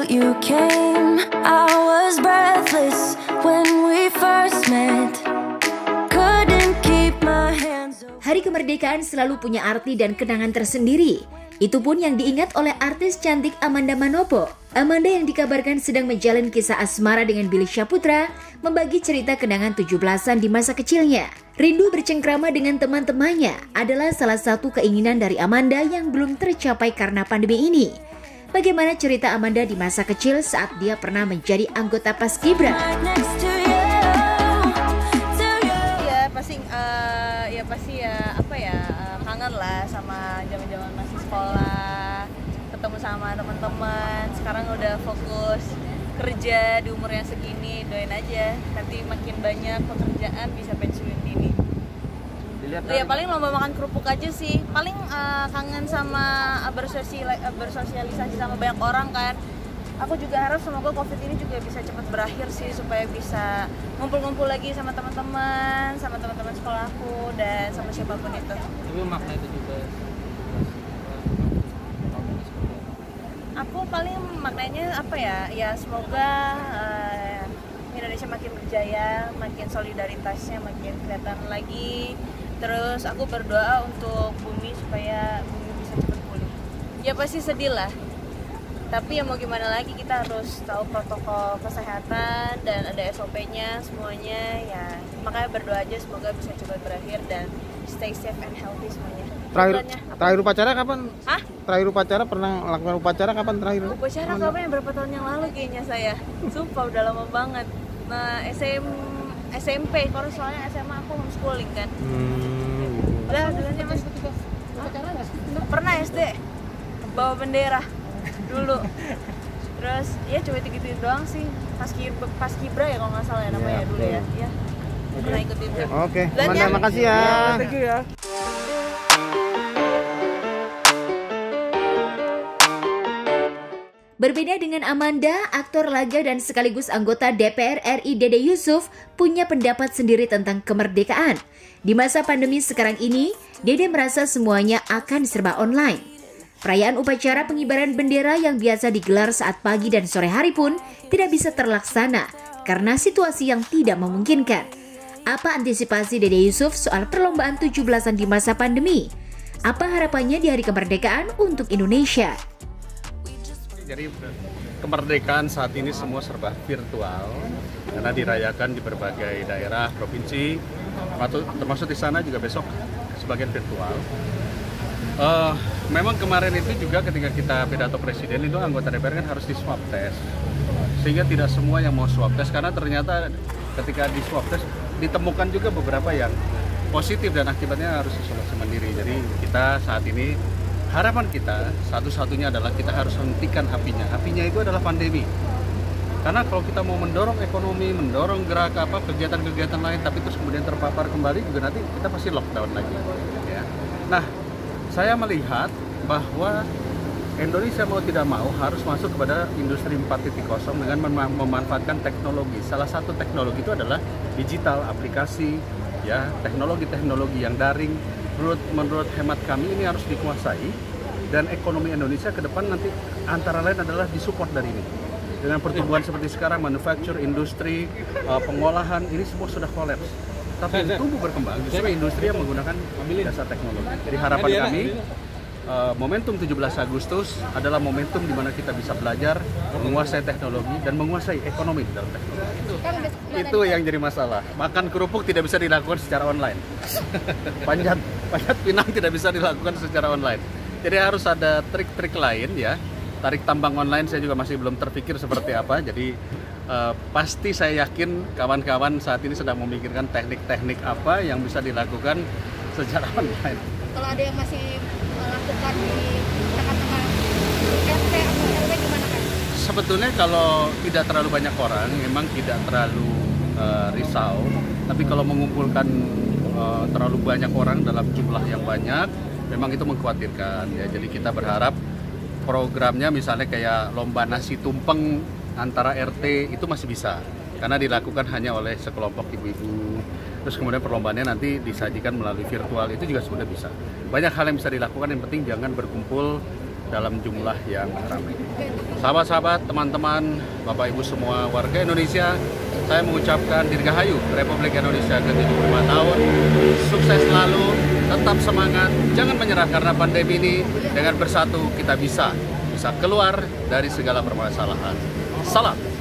you came. I was breathless when we first met. Couldn't keep my hands off. Hari kemerdekaan selalu punya arti dan kenangan tersendiri. Itu pun yang diingat oleh artis cantik Amanda Manopo. Amanda yang dikabarkan sedang menjalin kisah asmara dengan Billy Syahputra membagi cerita kenangan 17-an di masa kecilnya. Rindu bercengkrama dengan teman-temannya adalah salah satu keinginan dari Amanda yang belum tercapai karena pandemi ini. Bagaimana cerita Amanda di masa kecil saat dia pernah menjadi anggota Paskibra? Kangen lah sama zaman-zaman masih sekolah, ketemu sama teman-teman. Sekarang udah fokus kerja di umur yang segini, doain aja nanti makin banyak pekerjaan bisa pensiun dini. Ya paling lomba makan kerupuk aja sih. Paling kangen sama bersosialisasi sama banyak orang kan. Aku juga harap semoga COVID ini juga bisa cepat berakhir sih, supaya bisa ngumpul-ngumpul lagi sama teman-teman sekolahku dan sama siapapun itu. Tapi makna itu juga. Aku paling maknanya apa ya? Ya semoga Indonesia makin berjaya, makin solidaritasnya makin kelihatan lagi. Terus aku berdoa untuk bumi supaya bumi bisa cepat pulih. Ya pasti sedih lah. Tapi ya mau gimana lagi, kita harus tahu protokol kesehatan dan ada SOP-nya semuanya ya. Makanya berdoa aja semoga bisa cepat berakhir dan stay safe and healthy semuanya. Terakhir upacara kapan? Hah? Terakhir upacara pernah lakukan upacara kapan terakhir? Upacara kapan ya? Berapa tahun yang lalu kayaknya saya. Sumpah udah lama banget. Nah SMP, kalau soalnya SMA aku homeschooling kan. Udah dulunya Mas. Upacara nggak sih? Pernah SD bawa bendera dulu. Terus ya coba gitu doang sih. Paskibra ya kalau nggak salah ya namanya dulu ya. Ya. Pernah ikut itu. Oke, Amanda makasih ya. Thank you ya. Berbeda dengan Amanda, aktor laga dan sekaligus anggota DPR RI Dede Yusuf punya pendapat sendiri tentang kemerdekaan. Di masa pandemi sekarang ini, Dede merasa semuanya akan serba online. Perayaan upacara pengibaran bendera yang biasa digelar saat pagi dan sore hari pun tidak bisa terlaksana karena situasi yang tidak memungkinkan. Apa antisipasi Dede Yusuf soal perlombaan 17-an di masa pandemi? Apa harapannya di hari kemerdekaan untuk Indonesia? Jadi kemerdekaan saat ini semua serba virtual karena dirayakan di berbagai daerah, provinsi, termasuk di sana juga besok sebagian virtual. Memang kemarin itu juga ketika kita pidato presiden itu anggota DPR kan harus di swab test, sehingga tidak semua yang mau swab test karena ternyata ketika di swab test ditemukan juga beberapa yang positif dan akibatnya harus isolasi mandiri. Jadi kita saat ini harapan kita satu-satunya adalah kita harus hentikan apinya. Apinya itu adalah pandemi. Karena kalau kita mau mendorong ekonomi, mendorong gerak kegiatan-kegiatan lain, tapi terus kemudian terpapar kembali juga nanti kita pasti lockdown lagi. Ya. Nah, saya melihat bahwa Indonesia mau tidak mau harus masuk kepada industri 4.0 dengan memanfaatkan teknologi. Salah satu teknologi itu adalah digital, aplikasi, ya, teknologi-teknologi yang daring. Menurut hemat kami ini harus dikuasai dan ekonomi Indonesia ke depan nanti antara lain adalah disupport dari ini. Dengan pertumbuhan seperti sekarang, manufacture, industri, pengolahan, ini semua sudah kolaps. Tapi tumbuh berkembang justru industri yang menggunakan jasa teknologi. Jadi harapan kami momentum 17 Agustus adalah momentum di mana kita bisa belajar menguasai teknologi dan menguasai ekonomi dalam teknologi. Itu yang jadi masalah. Makan kerupuk tidak bisa dilakukan secara online. Panjat pinang tidak bisa dilakukan secara online. Jadi harus ada trik-trik lain ya. Tarik tambang online saya juga masih belum terpikir seperti apa. Jadi pasti saya yakin kawan-kawan saat ini sedang memikirkan teknik-teknik apa yang bisa dilakukan secara online. Kalau ada yang masih melakukan di tengah-tengah RT atau RW gimana kan? Sebetulnya kalau tidak terlalu banyak orang, memang tidak terlalu risau. Tapi kalau mengumpulkan terlalu banyak orang dalam jumlah yang banyak, memang itu mengkhawatirkan. Ya, jadi kita berharap programnya misalnya kayak lomba nasi tumpeng antara RT itu masih bisa karena dilakukan hanya oleh sekelompok ibu-ibu. Terus kemudian perlombaannya nanti disajikan melalui virtual, itu juga sudah bisa. Banyak hal yang bisa dilakukan, yang penting jangan berkumpul dalam jumlah yang ramai. Sahabat-sahabat, teman-teman, Bapak Ibu semua warga Indonesia, saya mengucapkan Dirgahayu Republik Indonesia ke-75 tahun. Sukses selalu, tetap semangat, jangan menyerah karena pandemi ini. Dengan bersatu kita bisa keluar dari segala permasalahan. Salam.